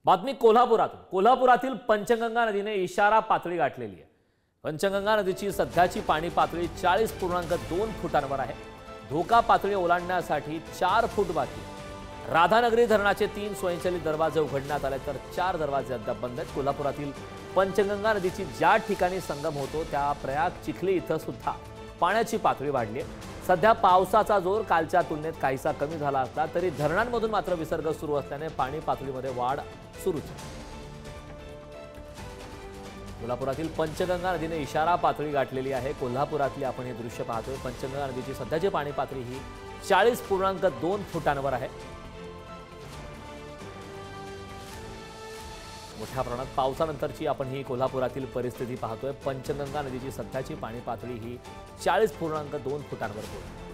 बातमी कोल्हापुरातील पंचगंगा नदीने इशारा पातळी गाठलेली आहे। पंचगंगा नदीची सध्याची पाणी पातळी 40.2 फुटांवर आहे। धोका पातळी ओलांडण्यासाठी 4 फूट बाकी आहे। राधानगरी धरणाचे 3 स्वयंचलित दरवाजे उघडण्यात आले तर 4 दरवाजे अद्याप बंद आहेत। कोल्हापुरातील पंचगंगा नदीची ज्या ठिकाणी संगम होतो त्या प्रयाग चिखली इथं सुद्धा पाण्याची पातळी वाढली आहे। सध्या पावसाचा जोर कालच्या तुलनेत काहीसा कमी झाला असला तरी धरणांमधून मात्र विसर्ग सुरू असल्याने पाणी पातळीमध्ये वाढ सुरूच आहे। कोल्हापुरातील पंचगंगा नदीने इशारा पातळी गाठलेली आहे। कोल्हापुरातली आपण हे दृश्य पाहतोय। पंचगंगा नदीची सध्याची पाणी पातळी ही 40.2 फुटांवर आहे। मोठ्या प्रमाणात पावसानंतरची आपण ही कोल्हापुरातील परिस्थिती पाहतोय। पंचगंगा नदीची सध्याची पाणी पातळी ही 40.2 फुटांवर पोहोचली।